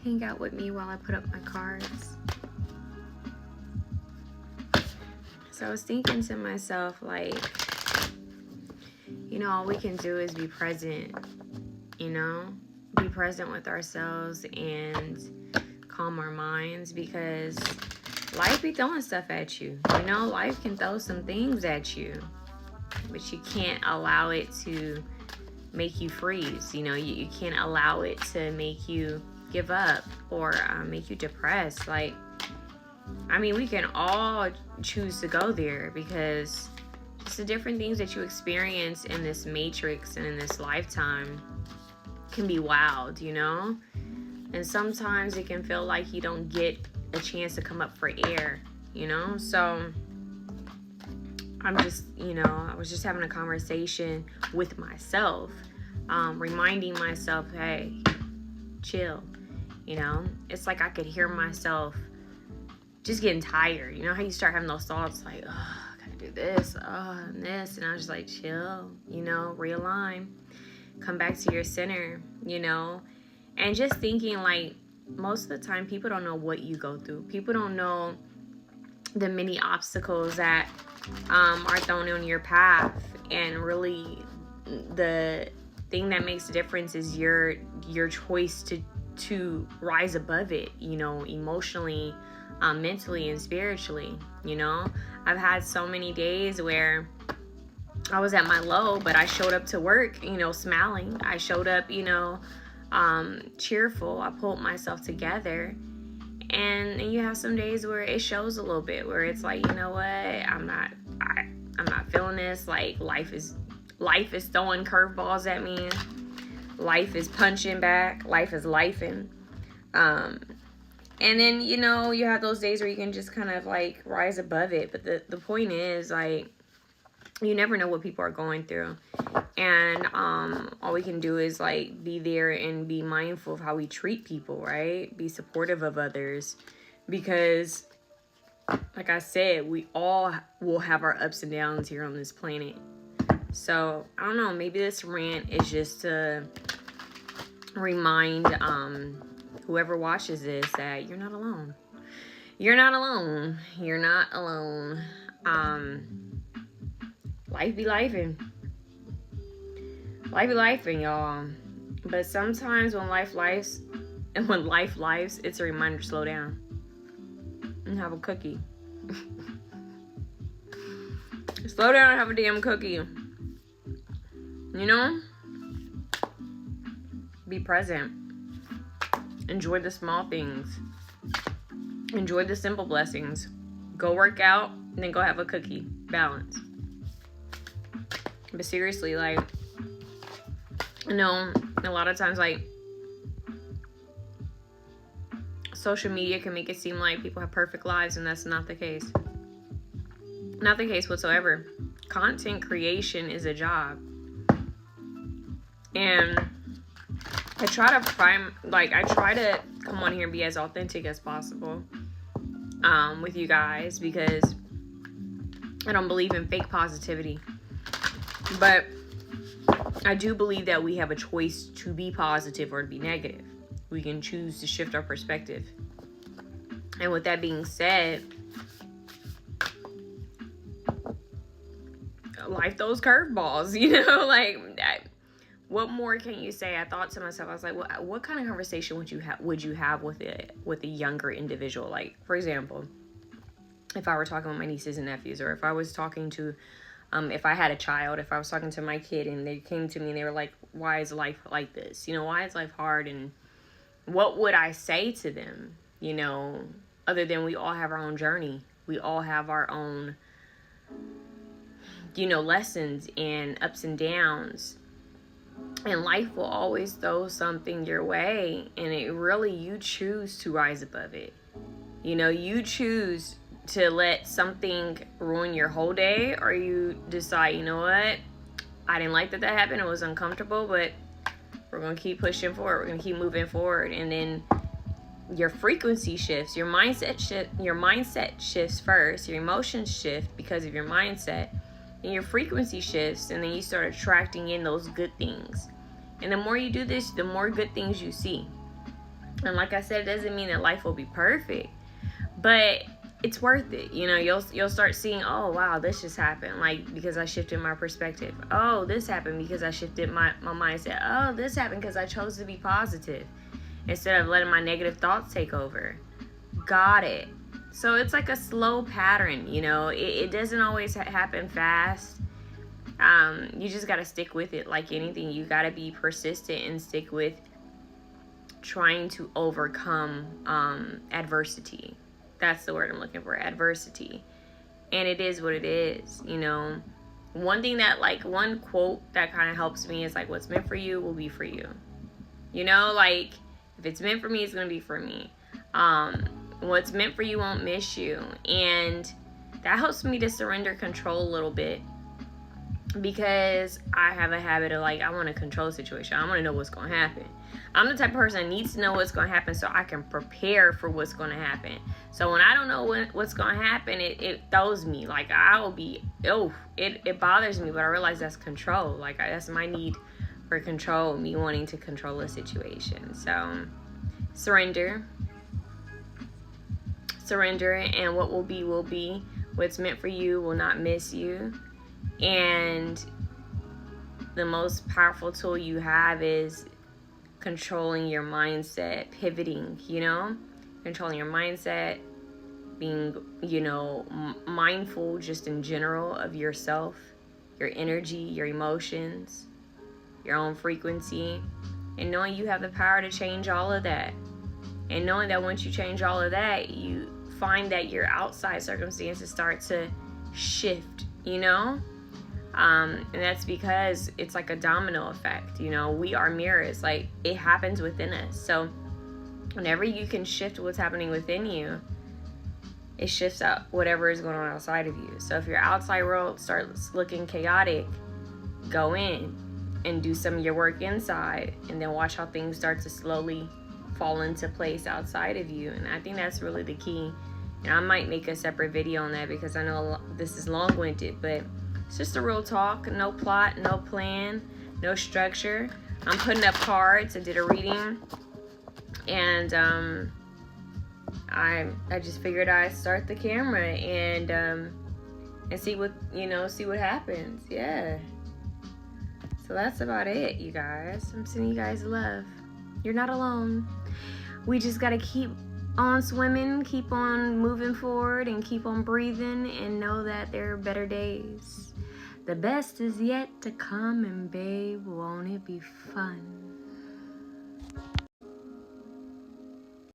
hang out with me while I put up my cards. So I was thinking to myself, like, all we can do is be present, be present with ourselves and calm our minds, because life be throwing stuff at you. Life can throw some things at you, but you can't allow it to make you freeze. You can't allow it to make you give up or make you depressed. We can all choose to go there, because it's the different things that you experience in this matrix and in this lifetime can be wild, and sometimes it can feel like you don't get a chance to come up for air, so I'm just, I was just having a conversation with myself, reminding myself, hey, chill. It's like I could hear myself just getting tired. How you start having those thoughts like, oh, I gotta do this, and this, and I was just like, chill, realign, come back to your center, and just thinking, like, most of the time people don't know what you go through. People don't know the many obstacles that are thrown on your path, and really the thing that makes the difference is your choice to rise above it, emotionally, mentally, and spiritually. I've had so many days where I was at my low, but I showed up to work, smiling. I showed up, cheerful. I pulled myself together. And you have some days where it shows a little bit, where it's like, you know what, I'm not feeling this. Like, life is throwing curveballs at me. Life is punching back. Life is lifing. And then, you have those days where you can just kind of like rise above it. But the point is, like, you never know what people are going through. And all we can do is like be there and be mindful of how we treat people, right? Be supportive of others, because like I said, we all will have our ups and downs here on this planet. So I don't know, maybe this rant is just to remind whoever watches this that you're not alone. You're not alone. You're not alone. Life be lifing. Life be lifing, y'all. But sometimes when life lives, it's a reminder to slow down and have a cookie. Slow down and have a damn cookie. Be present. Enjoy the small things. Enjoy the simple blessings. Go work out and then go have a cookie. Balance. But seriously, like, a lot of times, like, social media can make it seem like people have perfect lives, and that's not the case. Not the case whatsoever. Content creation is a job. And I try to come on here and be as authentic as possible with you guys, because I don't believe in fake positivity. But I do believe that we have a choice to be positive or to be negative. We can choose to shift our perspective. And with that being said, life throws curveballs, like that. What more can you say? I thought to myself, I was like, what kind of conversation would you have with a younger individual? Like, for example, if I were talking with my nieces and nephews, or if I was talking to if I had a child, if I was talking to my kid and they came to me and they were like, why is life like this? Why is life hard? And what would I say to them? Other than we all have our own journey. We all have our own, lessons and ups and downs. And life will always throw something your way. And you choose to rise above it. You choose to let something ruin your whole day, or you decide, you know what, I didn't like that happened, it was uncomfortable, but we're gonna keep pushing forward, we're gonna keep moving forward. And then your frequency shifts, your mindset shifts first, your emotions shift because of your mindset, and your frequency shifts, and then you start attracting in those good things. And the more you do this, the more good things you see. And like I said, it doesn't mean that life will be perfect, but it's worth it. You know, you'll start seeing, oh wow, this just happened, like, because I shifted my perspective. Oh, this happened because I shifted my mindset. Oh, this happened because I chose to be positive instead of letting my negative thoughts take over. Got it. So it's like a slow pattern, you know. It doesn't always happen fast. You just got to stick with it. Like anything, you got to be persistent and stick with trying to overcome adversity. That's the word I'm looking for, adversity. And it is what it is, you know. One thing that, like, one quote that kind of helps me is like, what's meant for you will be for you. You know, like, if it's meant for me, it's going to be for me. What's meant for you won't miss you. And that helps me to surrender control a little bit, because I have a habit of, like, I want to control the situation. I want to know what's going to happen. I'm the type of person that needs to know what's going to happen so I can prepare for what's going to happen. So when I don't know what's going to happen, it throws me. Like, I will be, it bothers me, but I realize that's control. Like, that's my need for control, me wanting to control a situation. So surrender, and what will be will be. What's meant for you will not miss you. And the most powerful tool you have is controlling your mindset, pivoting, you know, controlling your mindset, being, you know, mindful just in general of yourself, your energy, your emotions, your own frequency, and knowing you have the power to change all of that. And knowing that once you change all of that, you find that your outside circumstances start to shift, you know? And that's because it's like a domino effect. You know, we are mirrors. Like, it happens within us. So whenever you can shift what's happening within you, it shifts out whatever is going on outside of you. So if your outside world starts looking chaotic, go in and do some of your work inside, and then watch how things start to slowly fall into place outside of you. And I think that's really the key. And I might make a separate video on that, because I know this is long-winded, but it's just a real talk. No plot, no plan, no structure. I'm putting up cards. I did a reading, and I just figured I'd start the camera and see what, you know, see what happens. Yeah. So that's about it, you guys. I'm sending you guys love. You're not alone. We just gotta keep on swimming, keep on moving forward, and keep on breathing, and know that there are better days. The best is yet to come, and babe, won't it be fun?